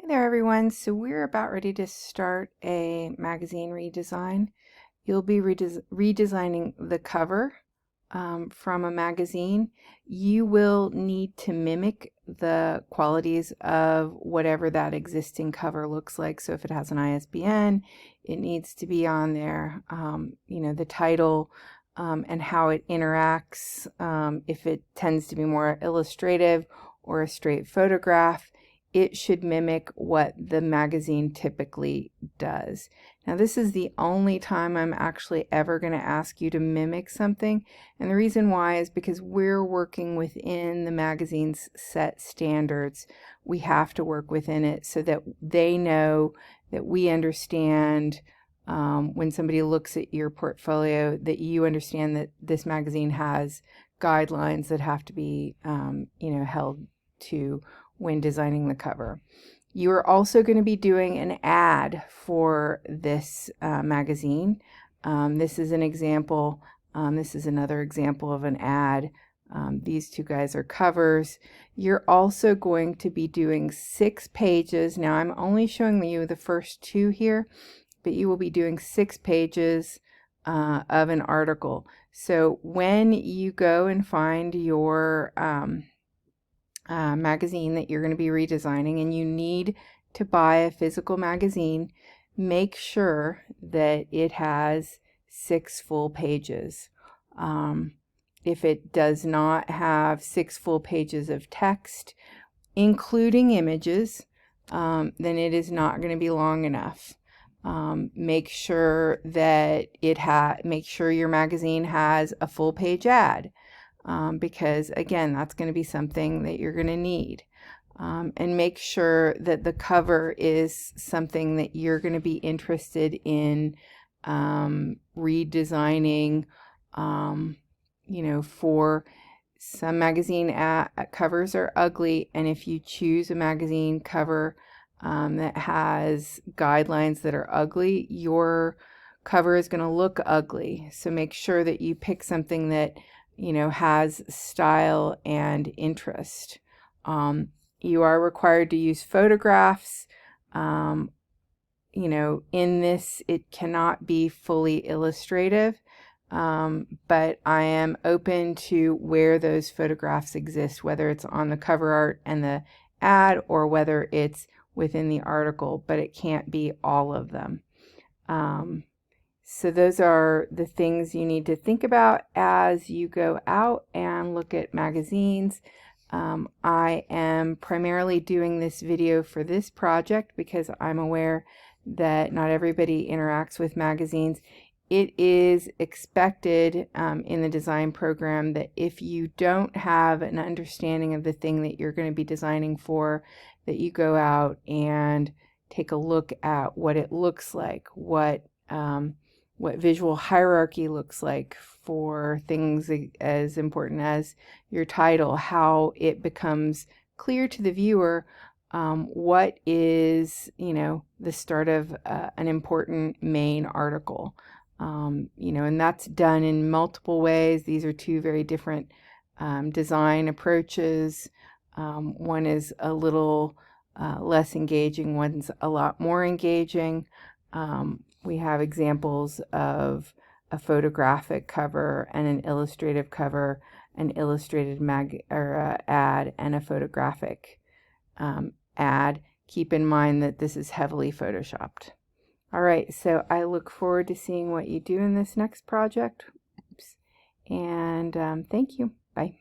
Hey there everyone, so we're about ready to start a magazine redesign. You'll be redesigning the cover from a magazine. You will need to mimic the qualities of whatever that existing cover looks like. So if it has an ISBN, it needs to be on there, the title and how it interacts. If it tends to be more illustrative or a straight photograph, it should mimic what the magazine typically does. Now, this is the only time I'm actually ever going to ask you to mimic something. And the reason why is because we're working within the magazine's set standards. We have to work within it so that they know that we understand when somebody looks at your portfolio, that you understand that this magazine has guidelines that have to be, held to when designing the cover. You are also going to be doing an ad for this magazine. This is an example. This is another example of an ad. These two guys are covers. You're also going to be doing 6 pages. Now I'm only showing you the first 2 here, but you will be doing 6 pages of an article. So when you go and find your magazine that you're going to be redesigning and you need to buy a physical magazine, make sure that it has 6 full pages. If it does not have 6 full pages of text, including images, then it is not going to be long enough. Make sure that make sure your magazine has a full page ad. Because again, that's going to be something that you're going to need. And make sure that the cover is something that you're going to be interested in redesigning. For some magazine covers are ugly, and if you choose a magazine cover that has guidelines that are ugly, your cover is going to look ugly. So make sure that you pick something that has style and interest. You are required to use photographs. In this, it cannot be fully illustrative, but I am open to where those photographs exist, whether it's on the cover art and the ad or whether it's within the article, but it can't be all of them. So those are the things you need to think about as you go out and look at magazines. I am primarily doing this video for this project because I'm aware that not everybody interacts with magazines. It is expected in the design program that if you don't have an understanding of the thing that you're going to be designing for, that you go out and take a look at what it looks like, what visual hierarchy looks like for things as important as your title, how it becomes clear to the viewer what is, the start of an important main article. And that's done in multiple ways. These are 2 very different design approaches. One is a little less engaging, one's a lot more engaging. We have examples of a photographic cover and an illustrative cover, an illustrated ad, and a photographic ad. Keep in mind that this is heavily photoshopped. All right, so I look forward to seeing what you do in this next project. And thank you. Bye.